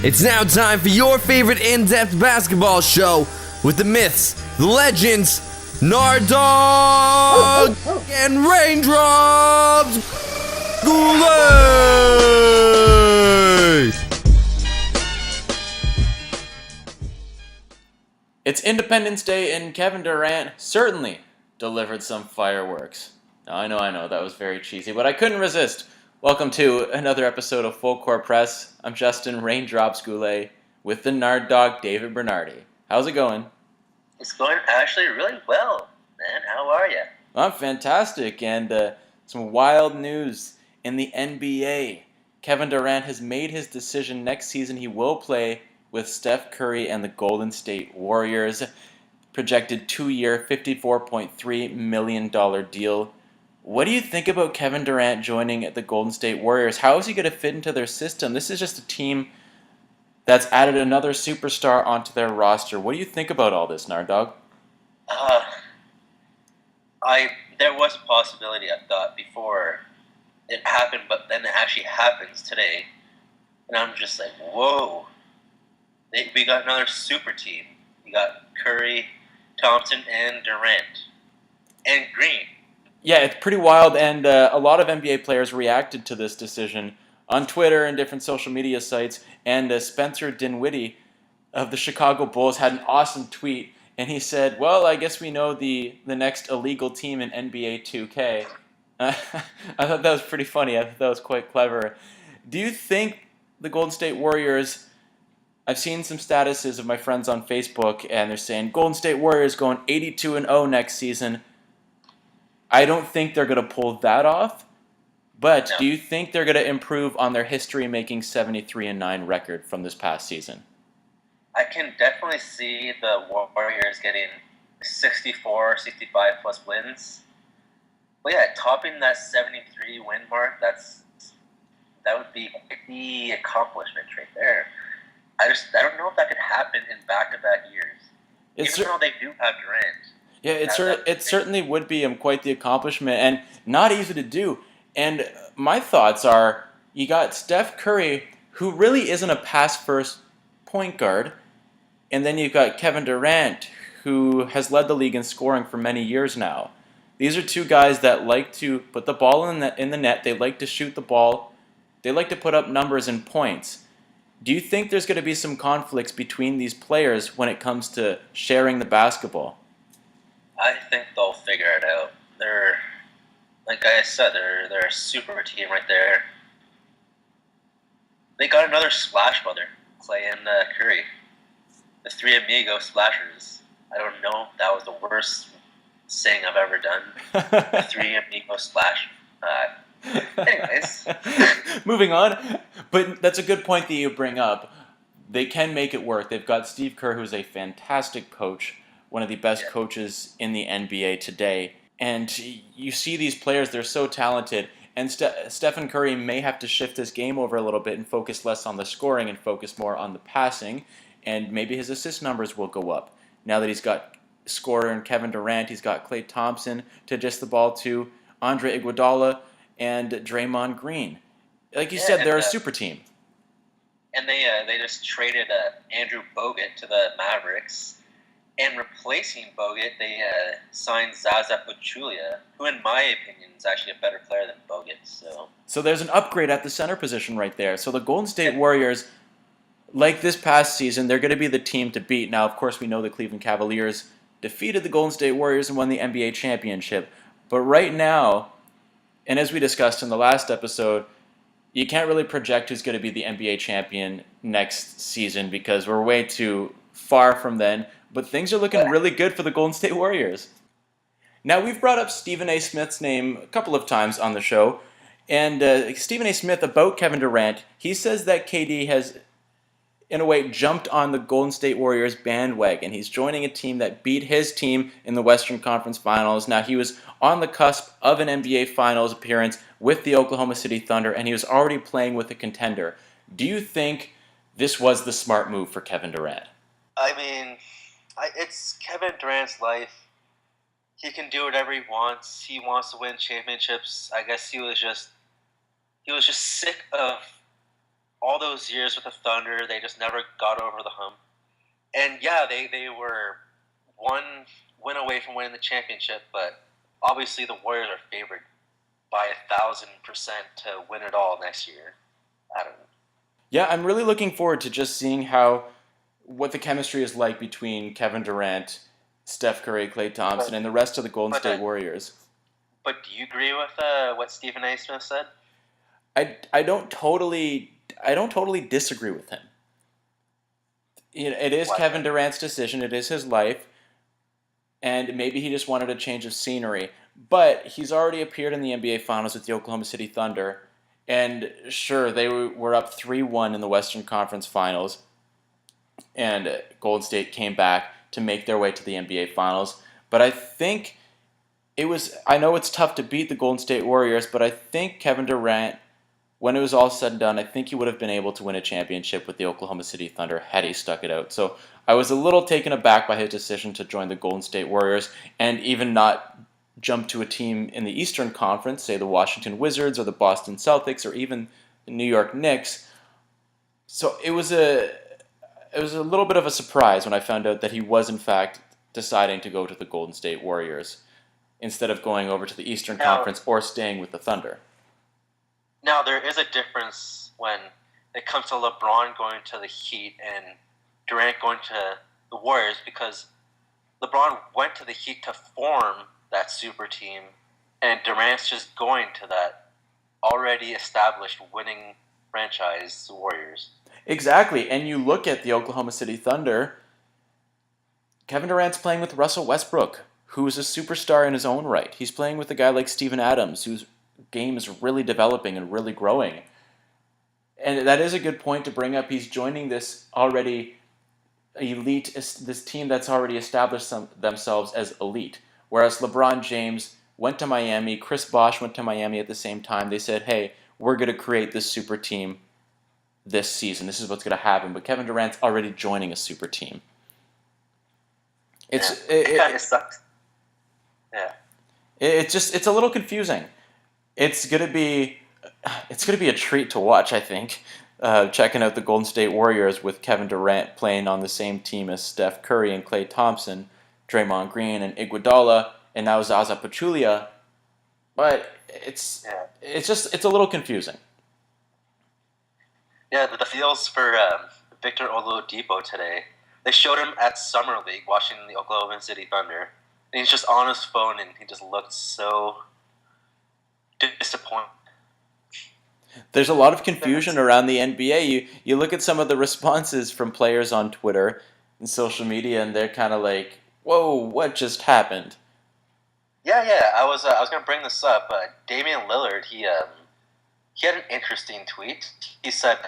It's now time for your favorite in-depth basketball show with the myths, the legends, Nard Dogg and Raindrops. Goulet! It's Independence Day and Kevin Durant certainly delivered some fireworks. Now, I know, that was very cheesy, but I couldn't resist. Welcome to another episode of Full Court Press. I'm Justin Raindrops Goulet with the Nard Dogg David Bernardi. How's it going? It's going actually really well, man. How are you? I'm fantastic, and some wild news in the NBA. Kevin Durant has made his decision. Next season he will play with Steph Curry and the Golden State Warriors. Projected 2-year, $54.3 million deal. What do you think about Kevin Durant joining the Golden State Warriors? How is he going to fit into their system? This is just a team that's added another superstar onto their roster. What do you think about all this, Nard Dogg? There was a possibility, I thought, before it happened, but then it actually happens today. And I'm just like, whoa. We got another super team. We got Curry, Thompson, and Durant. And Green. Yeah, it's pretty wild, and a lot of NBA players reacted to this decision on Twitter and different social media sites, and Spencer Dinwiddie of the Chicago Bulls had an awesome tweet, and he said, well, I guess we know the next illegal team in NBA 2K. I thought that was pretty funny. I thought that was quite clever. Do you think the Golden State Warriors... I've seen some statuses of my friends on Facebook, and they're saying, Golden State Warriors going 82-0 next season. I don't think they're going to pull that off, but do you think they're going to improve on their history-making 73-9 record from this past season? I can definitely see the Warriors getting 64, 65 plus wins. But yeah, topping that 73 win mark, that would be the accomplishment right there. I don't know if that could happen in back-to-back years. Even though they do have Durant. Yeah, it certainly would be quite the accomplishment, and not easy to do. And my thoughts are, you got Steph Curry, who really isn't a pass-first point guard, and then you've got Kevin Durant, who has led the league in scoring for many years now. These are two guys that like to put the ball in the net. They like to shoot the ball. They like to put up numbers and points. Do you think there's going to be some conflicts between these players when it comes to sharing the basketball? I think they'll figure it out. They're, like I said, they're a super team right there. They got another splash brother, Clay and Curry. The three amigo splashers. I don't know if that was the worst saying I've ever done. The three amigo splash. Anyways. Moving on. But that's a good point that you bring up. They can make it work. They've got Steve Kerr, who's a fantastic coach, one of the best coaches in the NBA today. And you see these players, they're so talented. And Stephen Curry may have to shift his game over a little bit and focus less on the scoring and focus more on the passing. And maybe his assist numbers will go up. Now that he's got scorer and Kevin Durant, he's got Klay Thompson to adjust the ball to, Andre Iguodala, and Draymond Green. Like you said, they're a super team. And they just traded Andrew Bogut to the Mavericks. And replacing Bogut, they signed Zaza Pachulia, who in my opinion is actually a better player than Bogut. So there's an upgrade at the center position right there. So the Golden State Warriors, like this past season, they're going to be the team to beat. Now, of course, we know the Cleveland Cavaliers defeated the Golden State Warriors and won the NBA championship. But right now... And as we discussed in the last episode, you can't really project who's going to be the NBA champion next season because we're way too far from then. But things are looking really good for the Golden State Warriors. Now, we've brought up Stephen A. Smith's name a couple of times on the show. And Stephen A. Smith, about Kevin Durant, he says that KD has, in a way, jumped on the Golden State Warriors bandwagon. He's joining a team that beat his team in the Western Conference Finals. Now, he was on the cusp of an NBA Finals appearance with the Oklahoma City Thunder, and he was already playing with a contender. Do you think this was the smart move for Kevin Durant? I mean, it's Kevin Durant's life. He can do whatever he wants. He wants to win championships. I guess he was just sick of all those years with the Thunder, they just never got over the hump. And yeah, they were one win away from winning the championship, but obviously the Warriors are favored by 1,000% to win it all next year. I don't know. Yeah, I'm really looking forward to just seeing what the chemistry is like between Kevin Durant, Steph Curry, Klay Thompson, and the rest of the Golden State Warriors. But do you agree with what Stephen A. Smith said? I don't totally disagree with him. It is Kevin Durant's decision. It is his life, and maybe he just wanted a change of scenery. But he's already appeared in the NBA Finals with the Oklahoma City Thunder, and sure, they were up 3-1 in the Western Conference Finals, and Golden State came back to make their way to the NBA Finals. But I think I know it's tough to beat the Golden State Warriors, but I think Kevin Durant, when it was all said and done, I think he would have been able to win a championship with the Oklahoma City Thunder had he stuck it out. So I was a little taken aback by his decision to join the Golden State Warriors and even not jump to a team in the Eastern Conference, say the Washington Wizards or the Boston Celtics or even the New York Knicks. So it was a little bit of a surprise when I found out that he was in fact deciding to go to the Golden State Warriors instead of going over to the Eastern Conference or staying with the Thunder. Now, there is a difference when it comes to LeBron going to the Heat and Durant going to the Warriors, because LeBron went to the Heat to form that super team, and Durant's just going to that already established winning franchise, the Warriors. Exactly, and you look at the Oklahoma City Thunder, Kevin Durant's playing with Russell Westbrook, who is a superstar in his own right. He's playing with a guy like Steven Adams, whose game is really developing and really growing. And that is a good point to bring up. He's joining this already elite, this team that's already established themselves as elite. Whereas LeBron James went to Miami, Chris Bosh went to Miami at the same time. They said, hey, we're going to create this super team this season. This is what's going to happen. But Kevin Durant's already joining a super team. It kind of sucks. Yeah. It's a little confusing. It's gonna be a treat to watch, I think. Checking out the Golden State Warriors with Kevin Durant playing on the same team as Steph Curry and Klay Thompson, Draymond Green and Iguodala, and now Zaza Pachulia. But it's a little confusing. Yeah, the feels for Victor Oladipo today. They showed him at Summer League watching the Oklahoma City Thunder, and he's just on his phone, and he just looked so disappointed. There's a lot of confusion around the NBA. You look at some of the responses from players on Twitter and social media, and they're kind of like, "Whoa, what just happened?" Yeah. I was gonna bring this up. Damian Lillard, he had an interesting tweet. He said,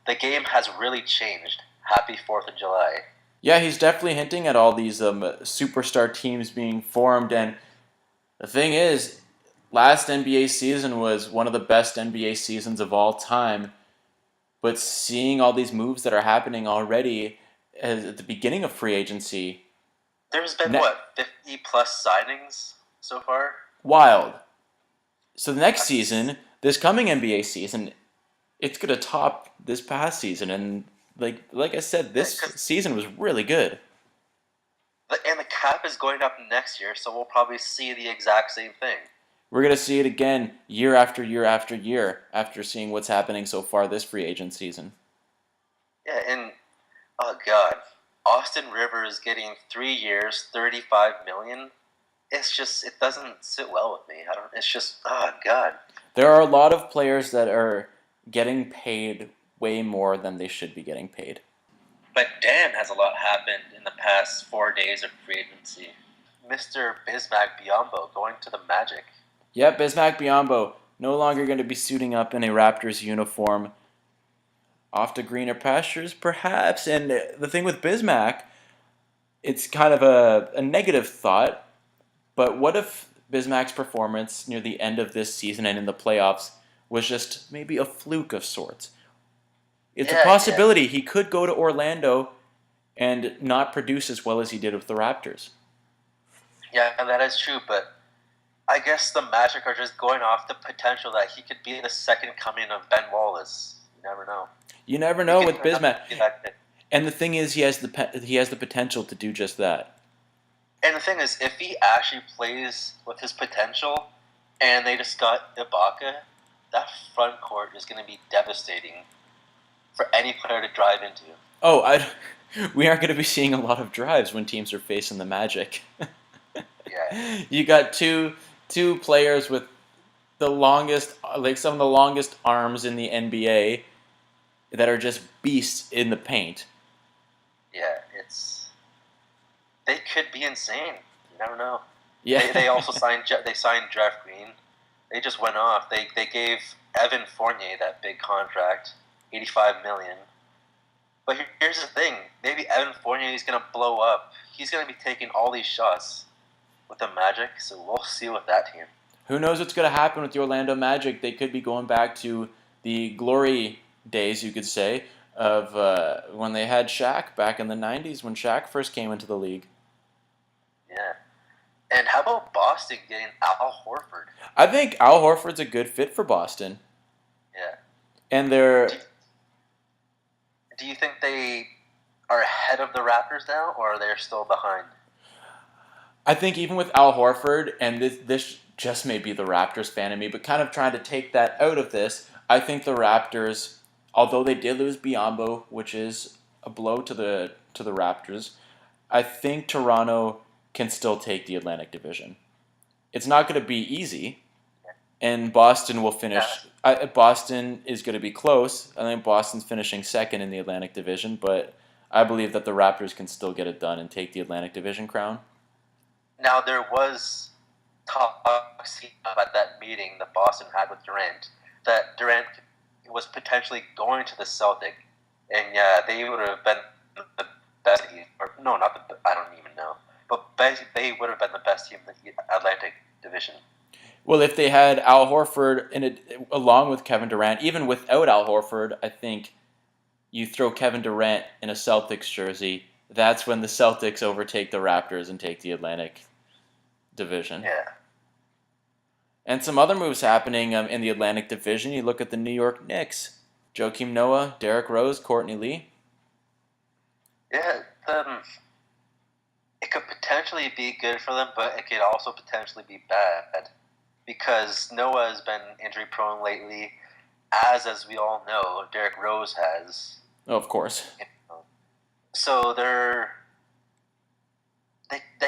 "The game has really changed. Happy 4th of July." Yeah, he's definitely hinting at all these superstar teams being formed, and the thing is, last NBA season was one of the best NBA seasons of all time, but seeing all these moves that are happening already at the beginning of free agency... There's been, 50-plus signings so far? Wild. So the next season, this coming NBA season, it's going to top this past season, and like I said, this season was really good. And the cap is going up next year, so we'll probably see the exact same thing. We're going to see it again year after year after year after seeing what's happening so far this free agent season. Yeah, and, oh God, Austin Rivers getting 3 years, $35 million. It's just, it doesn't sit well with me. It's just, oh God. There are a lot of players that are getting paid way more than they should be getting paid. But damn, has a lot happened in the past 4 days of free agency. Mr. Bismack Biyombo going to the Magic. Yep, Bismack Biyombo no longer going to be suiting up in a Raptors uniform. Off to greener pastures, perhaps. And the thing with Bismack, it's kind of a negative thought, but what if Bismack's performance near the end of this season and in the playoffs was just maybe a fluke of sorts? It's a possibility he could go to Orlando and not produce as well as he did with the Raptors. Yeah, and that is true, but I guess the Magic are just going off the potential that he could be the second coming of Ben Wallace. You never know. You never He know can with turn out to Bismack. be that good. And the thing is, he has the potential to do just that. And the thing is, if he actually plays with his potential, and they just got Ibaka, that front court is going to be devastating for any player to drive into. Oh, we aren't going to be seeing a lot of drives when teams are facing the Magic. Yeah. You got two players with the longest, like some of the longest arms in the NBA that are just beasts in the paint. Yeah, they could be insane. You never know. Yeah. They also signed Jeff Green. They just went off. They gave Evan Fournier that big contract, $85 million. But here's the thing: maybe Evan Fournier is gonna blow up. He's gonna be taking all these shots with the Magic. So we'll see with that team. Who knows what's going to happen with the Orlando Magic? They could be going back to the glory days, you could say, of when they had Shaq back in the 90s when Shaq first came into the league. Yeah. And how about Boston getting Al Horford? I think Al Horford's a good fit for Boston. Yeah. And they're... Do you think they are ahead of the Raptors now, or are they still behind? I think even with Al Horford, and this just may be the Raptors fan in me, but kind of trying to take that out of this, I think the Raptors, although they did lose Biyombo, which is a blow to the Raptors, I think Toronto can still take the Atlantic Division. It's not going to be easy, and Boston will finish. Boston is going to be close. I think Boston's finishing second in the Atlantic Division, but I believe that the Raptors can still get it done and take the Atlantic Division crown. Now, there was talks at that meeting that Boston had with Durant that Durant was potentially going to the Celtic, and yeah, they would have been the best team. Or no, not the. I don't even know, but they would have been the best team in the Atlantic Division. Well, if they had Al Horford along with Kevin Durant, even without Al Horford, I think you throw Kevin Durant in a Celtics jersey. That's when the Celtics overtake the Raptors and take the Atlantic Division. Yeah. And some other moves happening in the Atlantic Division. You look at the New York Knicks. Joakim Noah, Derrick Rose, Courtney Lee. Yeah, it could potentially be good for them, but it could also potentially be bad. Because Noah has been injury prone lately, as we all know, Derrick Rose has. Oh, of course. So they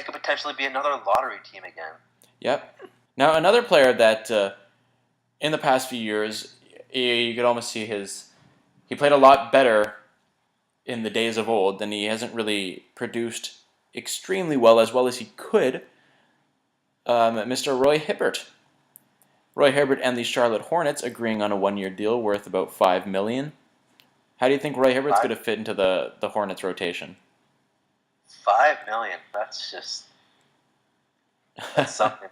could potentially be another lottery team again. Yep. Now, another player that in the past few years, you could almost see he played a lot better in the days of old, and he hasn't really produced extremely well as he could. Mr. Roy Hibbert. Roy Hibbert and the Charlotte Hornets agreeing on a one-year deal worth about $5 million. How do you think Roy Hibbert's going to fit into the Hornets rotation? $5 million. That's something.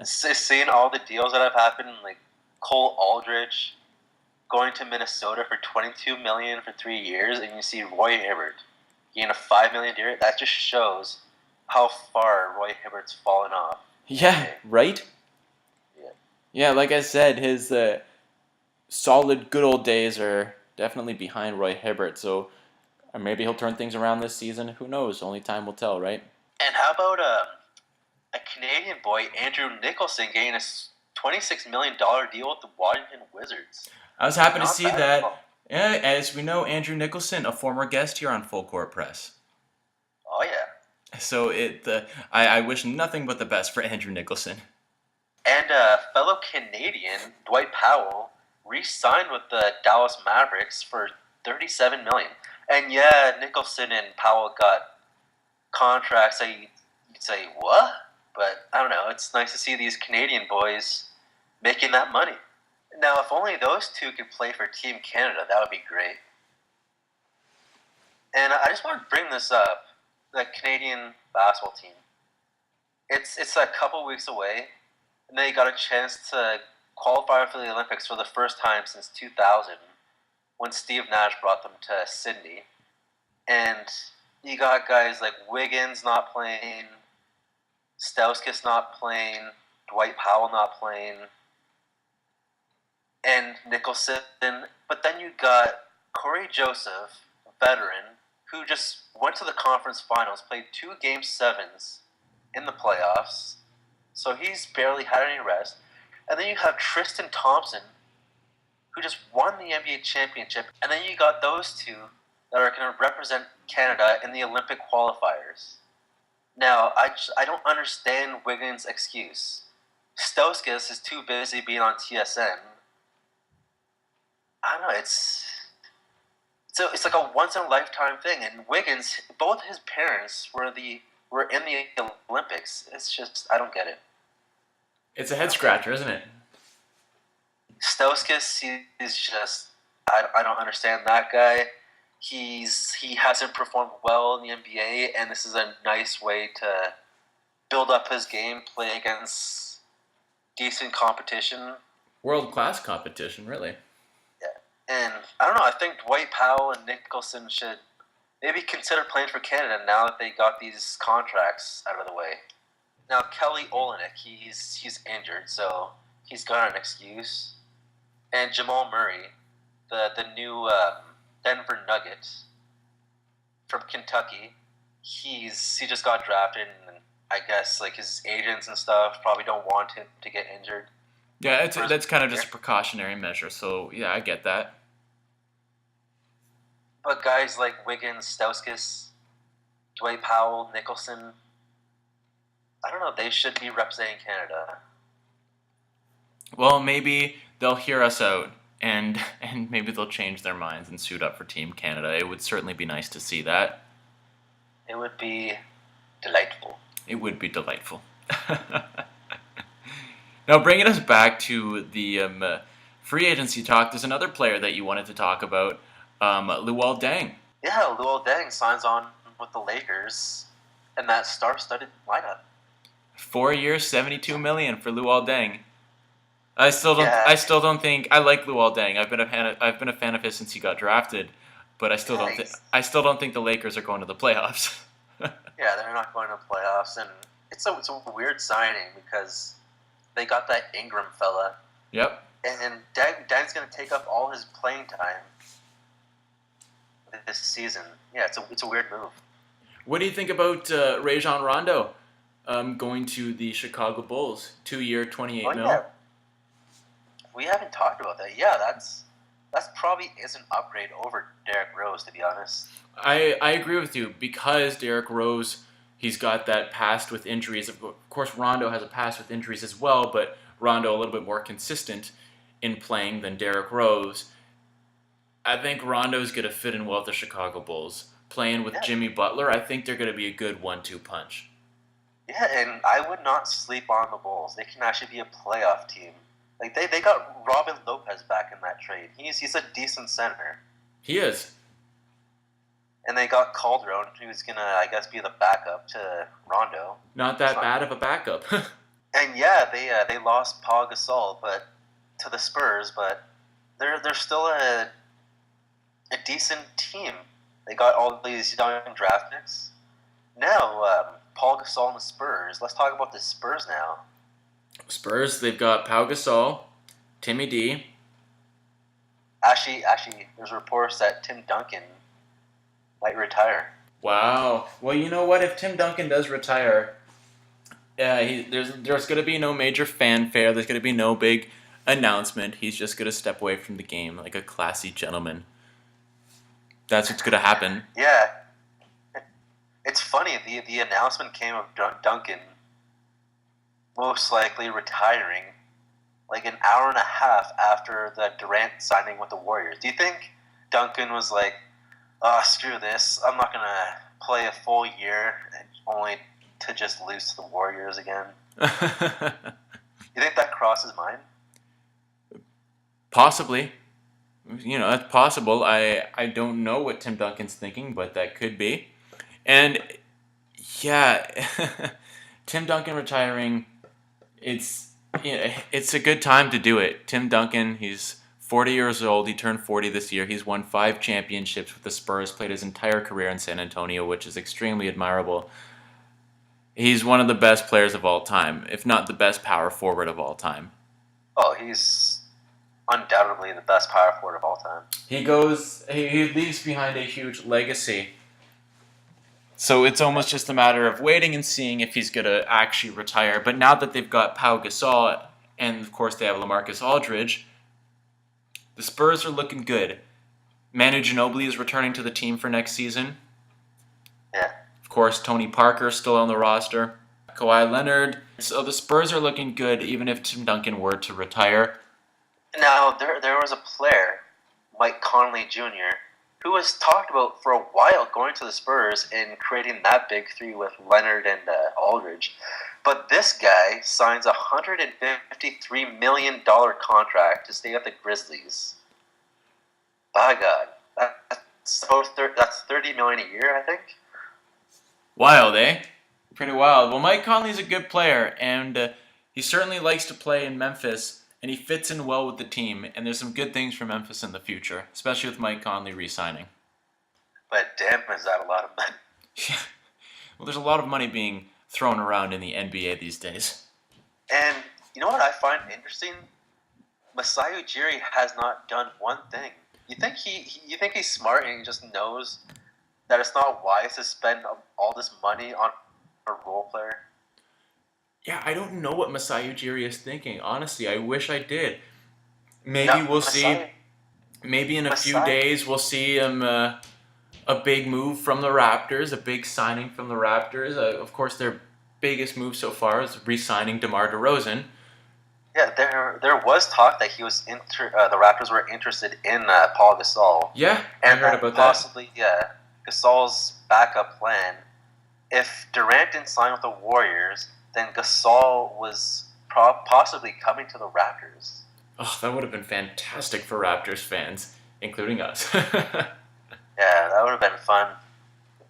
Seeing all the deals that have happened, like Cole Aldridge going to Minnesota for $22 million for 3 years, and you see Roy Hibbert getting a $5 million deal. That just shows how far Roy Hibbert's fallen off. Yeah, right? Yeah, like I said, his solid good old days are definitely behind Roy Hibbert, so maybe he'll turn things around this season. Who knows? Only time will tell, right? And how about a Canadian boy, Andrew Nicholson, getting a $26 million deal with the Washington Wizards? I was happy to see that. Yeah, as we know, Andrew Nicholson, a former guest here on Full Court Press. Oh, yeah. So I wish nothing but the best for Andrew Nicholson. And fellow Canadian, Dwight Powell, re-signed with the Dallas Mavericks for $37 million. And yeah, Nicholson and Powell got contracts that you'd say, what? But I don't know, it's nice to see these Canadian boys making that money. Now, if only those two could play for Team Canada, that would be great. And I just want to bring this up, the Canadian basketball team. It's a couple weeks away, and they got a chance to qualify for the Olympics for the first time since 2000, when Steve Nash brought them to Sydney. And you got guys like Wiggins not playing, Stauskas not playing, Dwight Powell not playing. and Nicholson. But then you got Corey Joseph, veteran, who just went to the conference finals, played 2 Game 7s in the playoffs, so he's barely had any rest. And then you have Tristan Thompson, who just won the NBA championship. And then you got those two that are going to represent Canada in the Olympic qualifiers. Now, I don't understand Wiggins' excuse. Stauskas is too busy being on TSN. I don't know, it's like a once-in-a-lifetime thing. And Wiggins, both his parents were in the Olympics. It's just, I don't get it. It's a head-scratcher, isn't it? Stauskas is just, I don't understand that guy. He hasn't performed well in the NBA, and this is a nice way to build up his game, play against decent competition. World-class competition, really. Yeah. And I don't know, I think Dwight Powell and Nicholson should maybe consider playing for Canada now that they got these contracts out of the way. Now, Kelly Olynyk, he's injured, so he's got an excuse. And Jamal Murray, the new Denver Nugget from Kentucky, he just got drafted, and I guess like his agents and stuff probably don't want him to get injured. Yeah, that's kind of just a precautionary measure. So yeah, I get that. But guys like Wiggins, Stauskas, Dwight Powell, Nicholson, I don't know, they should be representing Canada. Well, maybe they'll hear us out, and maybe they'll change their minds and suit up for Team Canada. It would certainly be nice to see that. It would be delightful. It would be delightful. Now, bringing us back to the free agency talk, there's another player that you wanted to talk about, Luol Deng. Yeah, Luol Deng signs on with the Lakers, and that star-studded lineup. 4 years, $72 million for Luol Deng. I still don't think I like Luol Deng. I've been a fan of his since he got drafted, but I still don't think the Lakers are going to the playoffs. Yeah, they're not going to playoffs, and it's a weird signing because they got that Ingram fella. Yep. And Deng's going to take up all his playing time this season. Yeah, it's a weird move. What do you think about Rajon Rondo going to the Chicago Bulls? 2 year, $28 million. Yeah. We haven't talked about that. Yeah, that's probably is an upgrade over Derrick Rose, to be honest. I agree with you because Derrick Rose, he's got that past with injuries. Of course, Rondo has a past with injuries as well, but Rondo a little bit more consistent in playing than Derrick Rose. I think Rondo's going to fit in well with the Chicago Bulls. Playing with Jimmy Butler, I think they're going to be a good 1-2 punch. Yeah, and I would not sleep on the Bulls. They can actually be a playoff team. Like they got Robin Lopez back in that trade. He's a decent center. He is. And they got Calderon, who's gonna, I guess, be the backup to Rondo. Not that bad of a backup. And yeah, they lost Paul Gasol, but to the Spurs, but they're still a decent team. They got all these young draft picks. Now, Paul Gasol and the Spurs. Let's talk about the Spurs now. Spurs, they've got Pau Gasol, Timmy D. Actually, there's reports that Tim Duncan might retire. Wow. Well, you know what? If Tim Duncan does retire, there's going to be no major fanfare. There's going to be no big announcement. He's just going to step away from the game like a classy gentleman. That's what's going to happen. Yeah. It's funny. The announcement came of Duncan most likely retiring like an hour and a half after the Durant signing with the Warriors. Do you think Duncan was like, screw this, I'm not going to play a full year only to just lose to the Warriors again? You think that crossed his mind? Possibly. You know, that's possible. I don't know what Tim Duncan's thinking, but that could be. And yeah, Tim Duncan retiring, it's a good time to do it. Tim Duncan, he's 40 years old. He turned 40 this year. He's won 5 championships with the Spurs, played his entire career in San Antonio, which is extremely admirable. He's one of the best players of all time, if not the best power forward of all time. Oh, he's undoubtedly the best power forward of all time. He leaves behind a huge legacy. So it's almost just a matter of waiting and seeing if he's going to actually retire. But now that they've got Pau Gasol, and of course they have LaMarcus Aldridge, the Spurs are looking good. Manu Ginobili is returning to the team for next season. Yeah. Of course, Tony Parker is still on the roster. Kawhi Leonard. So the Spurs are looking good even if Tim Duncan were to retire. Now, there was a player, Mike Conley Jr., who was talked about for a while going to the Spurs and creating that big three with Leonard and Aldridge. But this guy signs a $153 million contract to stay at the Grizzlies. By God. That's $30 million a year, I think. Wild, eh? Pretty wild. Well, Mike Conley's a good player, and he certainly likes to play in Memphis, and he fits in well with the team, and there's some good things for Memphis in the future, especially with Mike Conley re-signing. But damn, is that a lot of money? Yeah. Well, there's a lot of money being thrown around in the NBA these days. And you know what I find interesting? Masai Ujiri has not done one thing. You think he's smart and he just knows that it's not wise to spend all this money on a role player? Yeah, I don't know what Masai Ujiri is thinking. Honestly, I wish I did. Maybe we'll see. Maybe in a few days we'll see a big move from the Raptors, a big signing from the Raptors. Of course, their biggest move so far is re-signing DeMar DeRozan. Yeah, there was talk that the Raptors were interested in Paul Gasol. Yeah, and I heard about possibly, Gasol's backup plan. If Durant didn't sign with the Warriors, then Gasol was possibly coming to the Raptors. Oh, that would have been fantastic for Raptors fans, including us. Yeah, that would have been fun.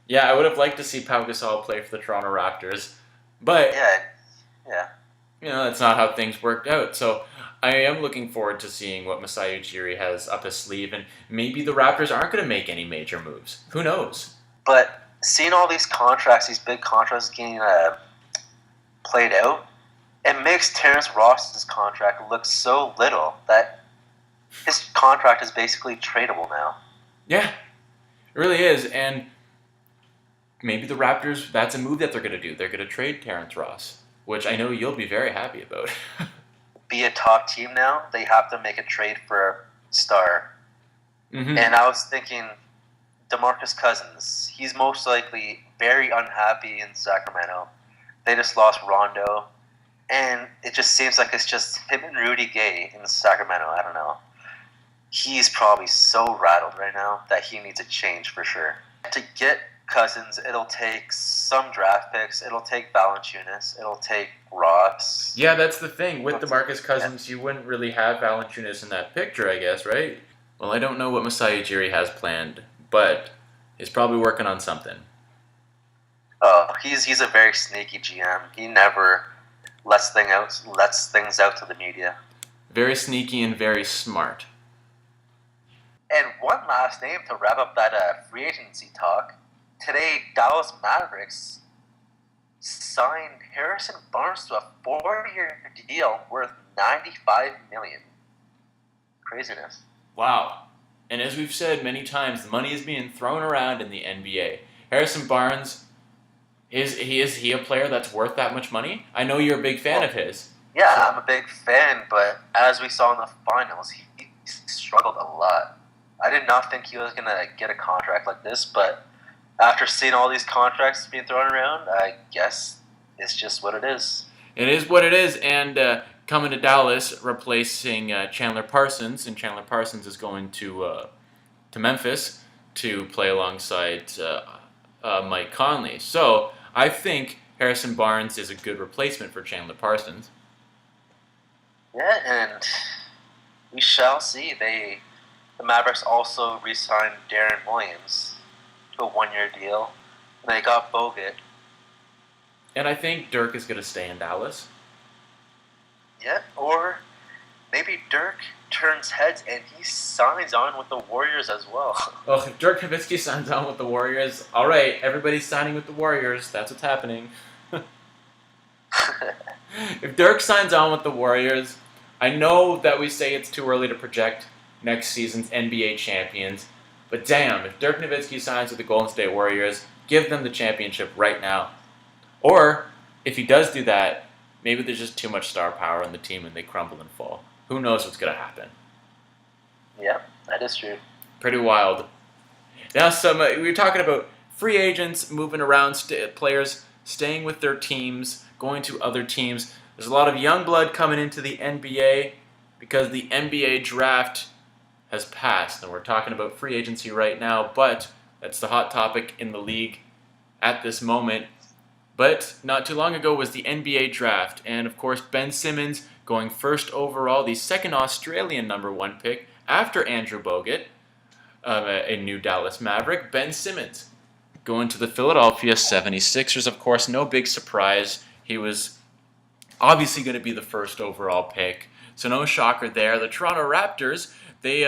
Yeah, I would have liked to see Pau Gasol play for the Toronto Raptors, but yeah. You know, that's not how things worked out. So I am looking forward to seeing what Masai Ujiri has up his sleeve, and maybe the Raptors aren't going to make any major moves. Who knows? But seeing all these contracts, these big contracts getting played out, it makes Terrence Ross's contract look so little that his contract is basically tradable now. Yeah, it really is. And maybe the Raptors, that's a move that they're going to do. They're going to trade Terrence Ross, which I know you'll be very happy about. Be a top team now, they have to make a trade for a star. Mm-hmm. And I was thinking, DeMarcus Cousins, he's most likely very unhappy in Sacramento. They just lost Rondo. And it just seems like it's just him and Rudy Gay in Sacramento. I don't know. He's probably so rattled right now that he needs a change for sure. To get Cousins, it'll take some draft picks. It'll take Valanciunas. It'll take Ross. Yeah, that's the thing. With DeMarcus Cousins, you wouldn't really have Valanciunas in that picture, I guess, right? Well, I don't know what Masai Ujiri has planned, but he's probably working on something. Oh, he's a very sneaky GM. He never lets things out to the media. Very sneaky and very smart. And one last name to wrap up that free agency talk. Today, Dallas Mavericks signed Harrison Barnes to a 4-year deal worth $95 million. Craziness. Wow. And as we've said many times, the money is being thrown around in the NBA. Harrison Barnes, is he a player that's worth that much money? I know you're a big fan of his. Yeah, I'm a big fan, but as we saw in the finals, he struggled a lot. I did not think he was going to get a contract like this, but after seeing all these contracts being thrown around, I guess it's just what it is. It is what it is, and coming to Dallas, replacing Chandler Parsons, and Chandler Parsons is going to Memphis to play alongside Mike Conley. So I think Harrison Barnes is a good replacement for Chandler Parsons. Yeah, and we shall see. The Mavericks also re-signed Darren Williams to a 1-year deal. And they got Bogut. And I think Dirk is going to stay in Dallas. Yeah, or maybe Dirk turns heads and he signs on with the Warriors as well. Oh, if Dirk Nowitzki signs on with the Warriors, all right, everybody's signing with the Warriors. That's what's happening. If Dirk signs on with the Warriors, I know that we say it's too early to project next season's NBA champions, but damn, if Dirk Nowitzki signs with the Golden State Warriors, give them the championship right now. Or, if he does do that, maybe there's just too much star power in the team and they crumble and fall. Who knows what's going to happen? Yeah, that is true. Pretty wild. Now, we were talking about free agents moving around, players staying with their teams, going to other teams. There's a lot of young blood coming into the NBA because the NBA draft has passed. And we're talking about free agency right now, but that's the hot topic in the league at this moment. But not too long ago was the NBA draft. And of course, Ben Simmons going first overall, the second Australian #1 pick after Andrew Bogut, a new Dallas Maverick. Ben Simmons going to the Philadelphia 76ers. Of course, no big surprise. He was obviously going to be the first overall pick. So no shocker there. The Toronto Raptors, they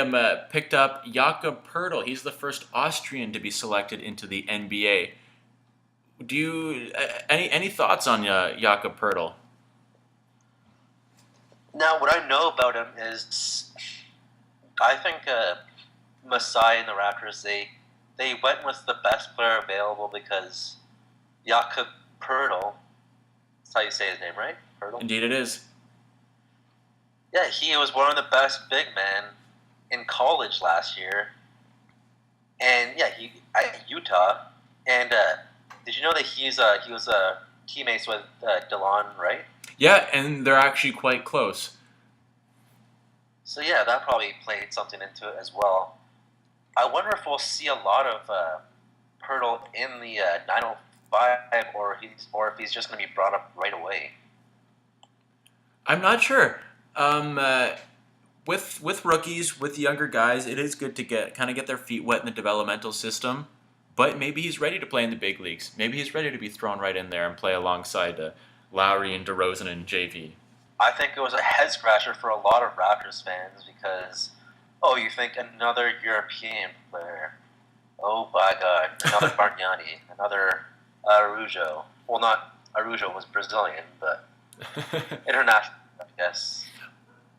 picked up Jakob Poeltl. He's the first Austrian to be selected into the NBA. Do you any thoughts on Jakob Poeltl? Now, what I know about him is, I think Masai and the Raptors, they went with the best player available because Jakob Poeltl, that's how you say his name, right? Poeltl? Indeed it is. Yeah, he was one of the best big men in college last year. And yeah, he at Utah. And did you know that he was teammates with Durant, right? Yeah, and they're actually quite close. So yeah, that probably played something into it as well. I wonder if we'll see a lot of Poeltl in the 905, or if he's just going to be brought up right away. I'm not sure. With rookies, with younger guys, it is good to get their feet wet in the developmental system. But maybe he's ready to play in the big leagues. Maybe he's ready to be thrown right in there and play alongside Lowry and DeRozan and JV. I think it was a head scratcher for a lot of Raptors fans because, you think another European player? Oh my God, another Bargnani, another Arujo. Well, not Arujo was Brazilian, but international, I guess.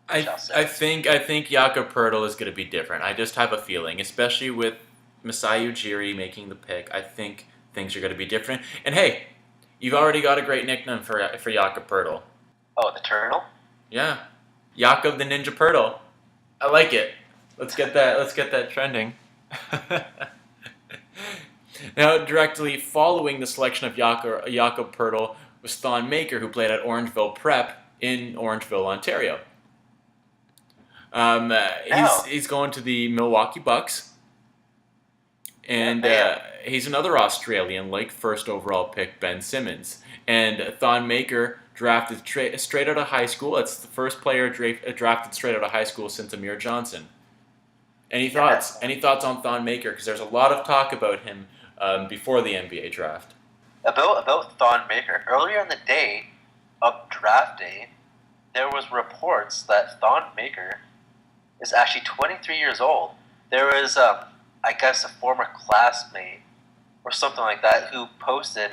I think Jakob Poeltl is going to be different. I just have a feeling, especially with Masai Ujiri making the pick. I think things are going to be different. And hey, you've already got a great nickname for Jakob Poeltl. Oh, the Turtle? Yeah, Jakob the Ninja Poeltl. I like it. Let's get that trending. Now, directly following the selection of Jakob Poeltl was Thon Maker, who played at Orangeville Prep in Orangeville, Ontario. He's going to the Milwaukee Bucks. And he's another Australian, like first overall pick Ben Simmons. And Thon Maker drafted straight out of high school. That's the first player drafted straight out of high school since Amir Johnson. Any thoughts? Any thoughts on Thon Maker? Because there's a lot of talk about him before the NBA draft. About Thon Maker, earlier in the day of draft day, there was reports that Thon Maker is actually 23 years old. There was I guess a former classmate or something like that who posted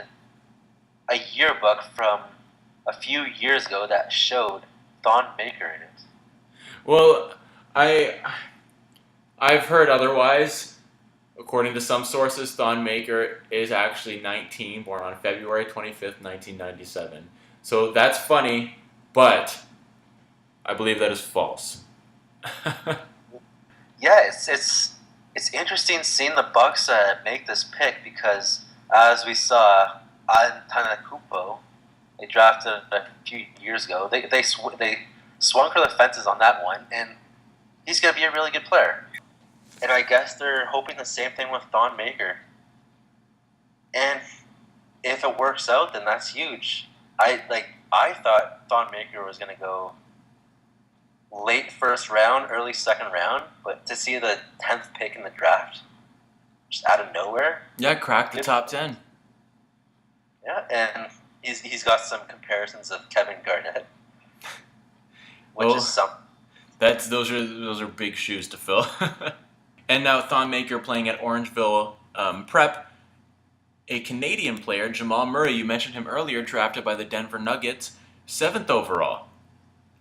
a yearbook from a few years ago that showed Thon Maker in it. Well, I've heard otherwise. According to some sources, Thon Maker is actually 19, born on February 25th, 1997. So that's funny, but I believe that is false. Yeah, it's interesting seeing the Bucks make this pick because, as we saw, Antetokounmpo, they drafted a few years ago. They swung for the fences on that one, and he's going to be a really good player. And I guess they're hoping the same thing with Thon Maker. And if it works out, then that's huge. I thought Thon Maker was going to go late first round, early second round, but to see the 10th pick in the draft, just out of nowhere. Yeah, cracked the top 10. Yeah, and he's got some comparisons of Kevin Garnett, which is something. Those are big shoes to fill. And now Thon Maker playing at Orangeville Prep. A Canadian player, Jamal Murray, you mentioned him earlier, drafted by the Denver Nuggets, 7th overall.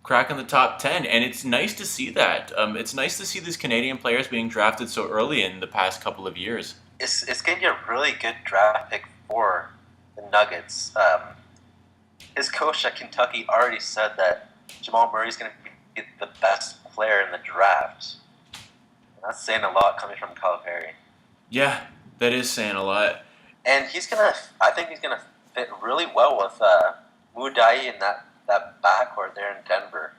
cracking the top 10, and it's nice to see that. It's nice to see these Canadian players being drafted so early in the past couple of years. It's going to be a really good draft pick for the Nuggets. His coach at Kentucky already said that Jamal Murray is going to be the best player in the draft. That's saying a lot coming from Calipari. Yeah, that is saying a lot. And I think he's gonna fit really well with Mudai and that backcourt there in Denver.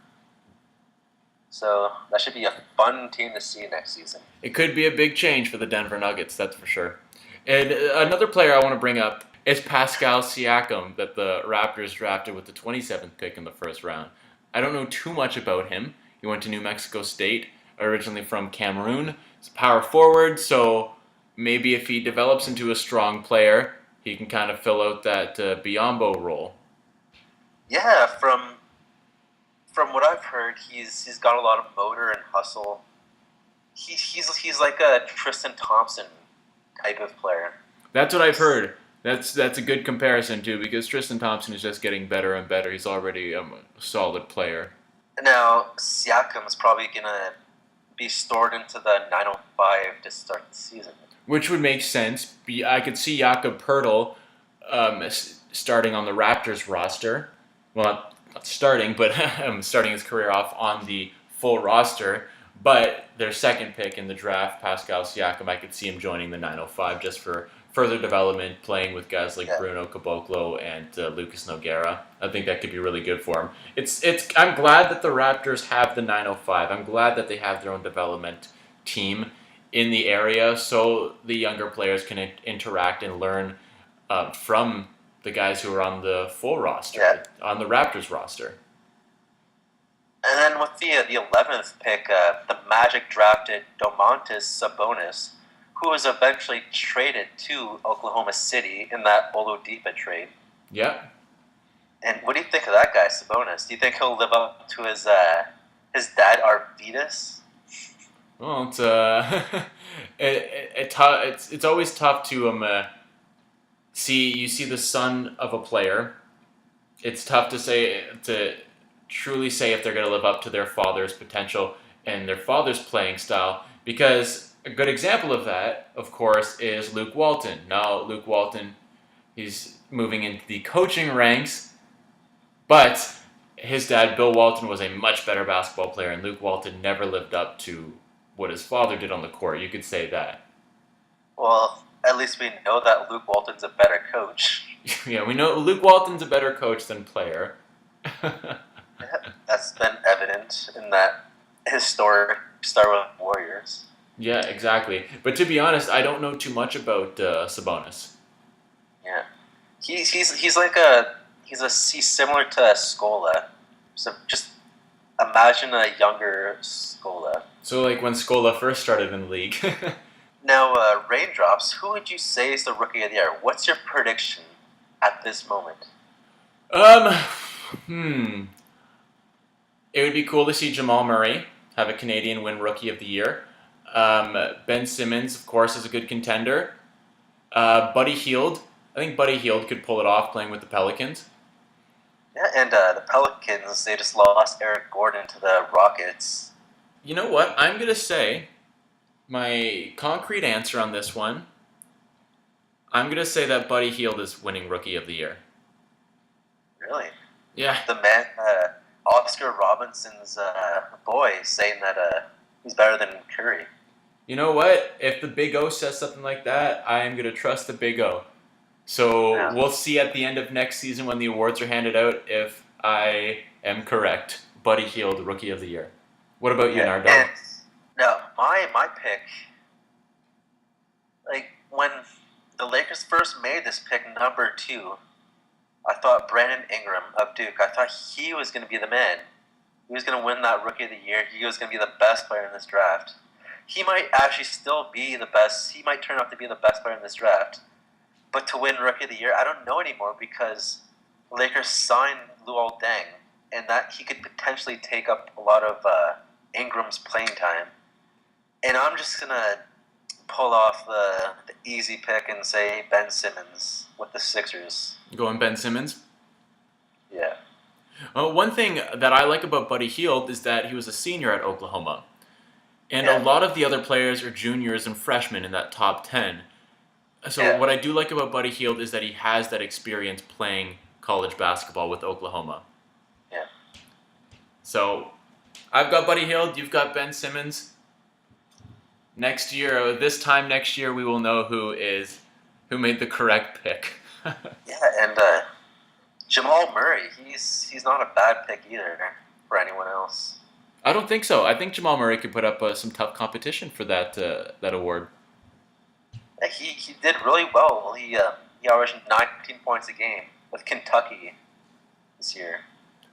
So that should be a fun team to see next season. It could be a big change for the Denver Nuggets, that's for sure. And another player I want to bring up is Pascal Siakam that the Raptors drafted with the 27th pick in the first round. I don't know too much about him. He went to New Mexico State, originally from Cameroon. He's a power forward, so maybe if he develops into a strong player, he can kind of fill out that Biyombo role. Yeah, from what I've heard, he's got a lot of motor and hustle. He's like a Tristan Thompson type of player. That's what I've heard. That's a good comparison too, because Tristan Thompson is just getting better and better. He's already a solid player. Now Siakam is probably gonna be stored into the 905 to start the season. Which would make sense. I could see Jakob Poeltl starting on the Raptors roster. Well, not starting, but starting his career off on the full roster. But their second pick in the draft, Pascal Siakam, I could see him joining the 905 just for further development, playing with guys like Bruno Caboclo and Lucas Nogueira. I think that could be really good for him. I'm glad that the Raptors have the 905. I'm glad that they have their own development team in the area so the younger players can interact and learn from the guys who are on the full roster, on the Raptors roster. And then with the 11th pick, the Magic drafted Domantas Sabonis, who was eventually traded to Oklahoma City in that Oladipo trade. Yep. And what do you think of that guy, Sabonis? Do you think he'll live up to his dad, Arvydas? Well, it's always tough to see the son of a player. It's tough to truly say if they're going to live up to their father's potential and their father's playing style, because a good example of that, of course, is Luke Walton. Now, Luke Walton, he's moving into the coaching ranks, but his dad, Bill Walton, was a much better basketball player, and Luke Walton never lived up to what his father did on the court. You could say that. Well, at least we know that Luke Walton's a better coach. Yeah, we know Luke Walton's a better coach than player. That's been evident in that historic Star Wars Warriors. Yeah, exactly. But to be honest, I don't know too much about Sabonis. Yeah, he's similar to Scola. So just imagine a younger Scola. So like when Scola first started in the league. Now, Raindrops, who would you say is the Rookie of the Year? What's your prediction at this moment? It would be cool to see Jamal Murray have a Canadian win Rookie of the Year. Ben Simmons, of course, is a good contender. Buddy Hield. I think Buddy Hield could pull it off playing with the Pelicans. Yeah, and the Pelicans, they just lost Eric Gordon to the Rockets. You know what? I'm going to say my concrete answer on this one, I'm going to say that Buddy Hield is winning Rookie of the Year. Really? Yeah. The man, Oscar Robinson's boy, saying that he's better than Curry. You know what? If the Big O says something like that, I am going to trust the Big O. So We'll see at the end of next season when the awards are handed out if I am correct. Buddy Hield, Rookie of the Year. What about you, Nard Dogg? No, my pick, like when the Lakers first made this pick number 2, I thought Brandon Ingram of Duke, I thought he was going to be the man. He was going to win that Rookie of the Year. He was going to be the best player in this draft. He might actually still be the best. He might turn out to be the best player in this draft. But to win Rookie of the Year, I don't know anymore because the Lakers signed Luol Deng, and that he could potentially take up a lot of Ingram's playing time. And I'm just going to pull off the easy pick and say Ben Simmons with the Sixers. Going Ben Simmons? Yeah. One thing that I like about Buddy Hield is that he was a senior at Oklahoma. And a Yeah. lot of the other players are juniors and freshmen in that top 10. So Yeah. what I do like about Buddy Hield is that he has that experience playing college basketball with Oklahoma. Yeah. So I've got Buddy Hield, you've got Ben Simmons. Next year, this time next year, we will know who made the correct pick. Yeah, and Jamal Murray, he's not a bad pick either for anyone else. I don't think so. I think Jamal Murray could put up some tough competition for that award. Yeah, he did really well. He averaged 19 points a game with Kentucky this year.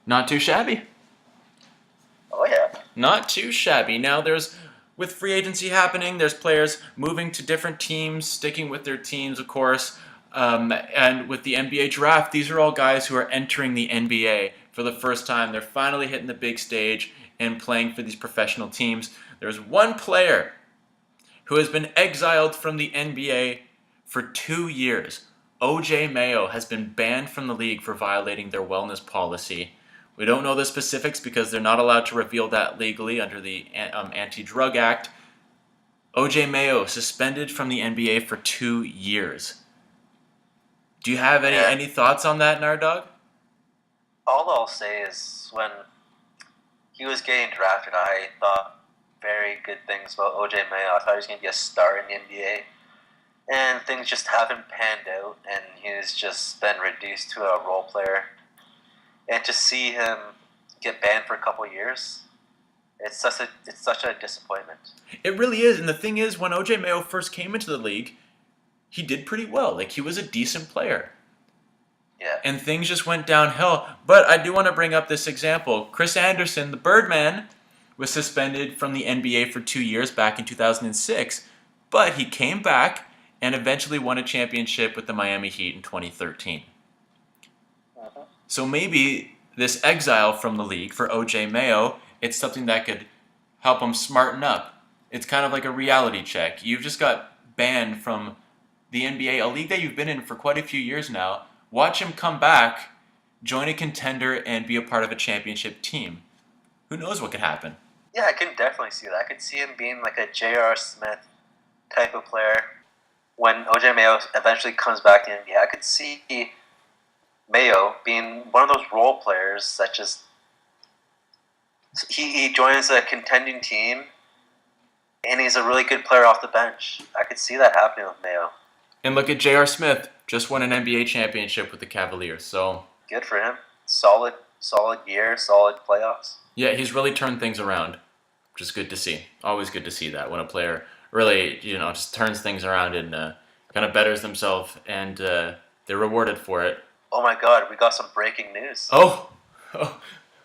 Not too shabby. Oh yeah. Not too shabby. Now with free agency happening, there's players moving to different teams, sticking with their teams, of course. And with the NBA draft, these are all guys who are entering the NBA for the first time. They're finally hitting the big stage and playing for these professional teams. There's one player who has been exiled from the NBA for 2 years. OJ Mayo has been banned from the league for violating their wellness policy. We don't know the specifics because they're not allowed to reveal that legally under the Anti-Drug Act. OJ Mayo suspended from the NBA for 2 years. Do you have any thoughts on that, Nard Dogg? All I'll say is when he was getting drafted, I thought very good things about OJ Mayo. I thought he was going to be a star in the NBA. And things just haven't panned out, and he's just been reduced to a role player. And to see him get banned for a couple of years, it's such a disappointment. It really is. And the thing is, when OJ Mayo first came into the league, he did pretty well. Like, he was a decent player. Yeah. And things just went downhill. But I do want to bring up this example. Chris Anderson, the Birdman, was suspended from the NBA for 2 years back in 2006. But he came back and eventually won a championship with the Miami Heat in 2013. So maybe this exile from the league for OJ Mayo, it's something that could help him smarten up. It's kind of like a reality check. You've just got banned from the NBA, a league that you've been in for quite a few years now. Watch him come back, join a contender, and be a part of a championship team. Who knows what could happen? Yeah, I can definitely see that. I could see him being like a J.R. Smith type of player. When OJ Mayo eventually comes back to the NBA, I could see Mayo being one of those role players that just he joins a contending team and he's a really good player off the bench. I could see that happening with Mayo. And look at J.R. Smith, just won an NBA championship with the Cavaliers, so good for him. Solid year, solid playoffs. Yeah, he's really turned things around, which is good to see. Always good to see that when a player really, just turns things around and kind of betters themselves, and they're rewarded for it. Oh my God, we got some breaking news. Oh,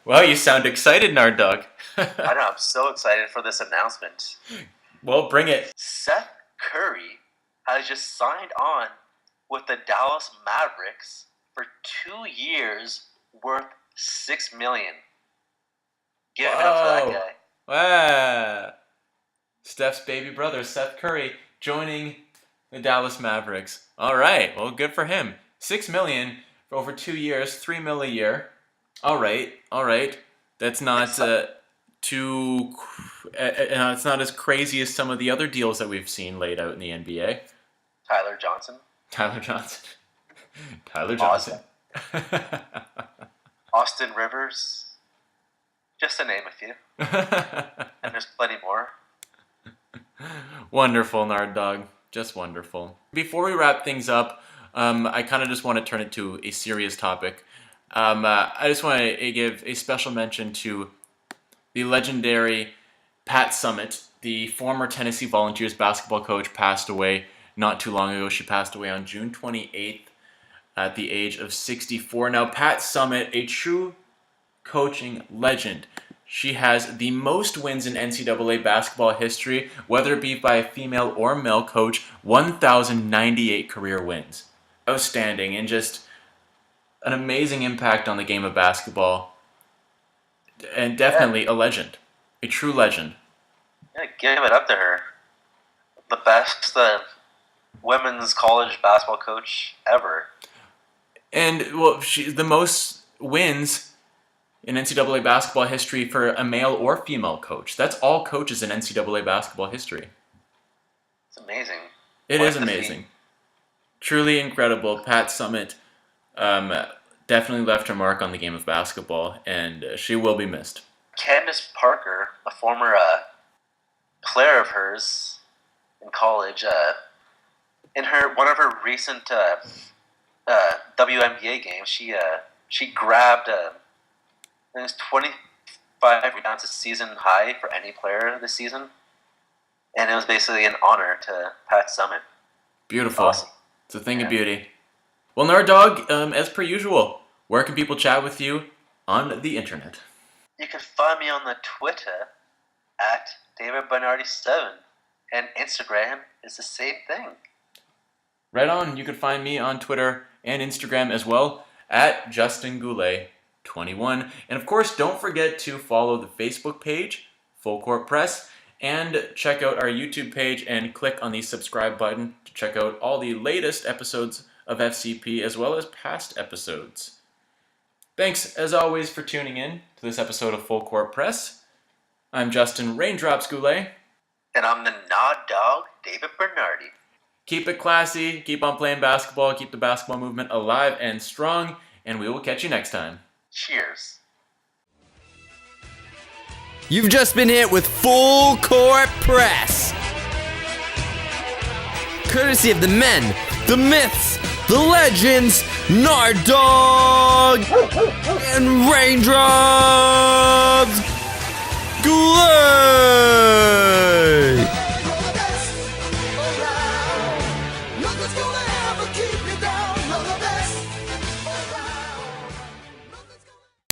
wow, you sound excited, Nard Dogg. I know, I'm so excited for this announcement. Well, bring it. Seth Curry has just signed on with the Dallas Mavericks for 2 years worth $6 million. Give it up for that guy. Wow. Steph's baby brother, Seth Curry, joining the Dallas Mavericks. All right, well, good for him. $6 million for over 2 years, $3 million a year. All right. That's not it's not as crazy as some of the other deals that we've seen laid out in the NBA. Tyler Johnson. Austin Rivers. Just to name a few. And there's plenty more. Wonderful, Nard Dogg. Just wonderful. Before we wrap things up, I kind of just want to turn it to a serious topic. I just want to give a special mention to the legendary Pat Summitt, the former Tennessee Volunteers basketball coach, passed away not too long ago. She passed away on June 28th at the age of 64. Now, Pat Summitt, a true coaching legend. She has the most wins in NCAA basketball history, whether it be by a female or male coach, 1,098 career wins. Outstanding, and just an amazing impact on the game of basketball. And definitely a legend. A true legend. Yeah, give it up to her. The best women's college basketball coach ever. And, well, the most wins in NCAA basketball history for a male or female coach. That's all coaches in NCAA basketball history. It's amazing. It is amazing. Truly incredible. Pat Summitt definitely left her mark on the game of basketball, and she will be missed. Candace Parker, a former player of hers in college, in one of her recent WNBA games, she grabbed it was 25 rebounds, a season high for any player this season, and it was basically an honor to Pat Summitt. Beautiful. Awesome. It's a thing of beauty. Well, Nard Dogg, as per usual, where can people chat with you on the internet? You can find me on the Twitter at DavidBernardi7, and Instagram is the same thing. Right on. You can find me on Twitter and Instagram as well at JustinGoulet21. And of course, don't forget to follow the Facebook page, Full Court Press, and check out our YouTube page and click on the subscribe button to check out all the latest episodes of FCP as well as past episodes. Thanks, as always, for tuning in to this episode of Full Court Press. I'm Justin Raindrops Goulet. And I'm the Nard Dogg, David Bernardi. Keep it classy, keep on playing basketball, keep the basketball movement alive and strong, and we will catch you next time. Cheers. You've just been hit with Full Court Press. Courtesy of the men, the myths, the legends, Nard Dogg and Raindrops.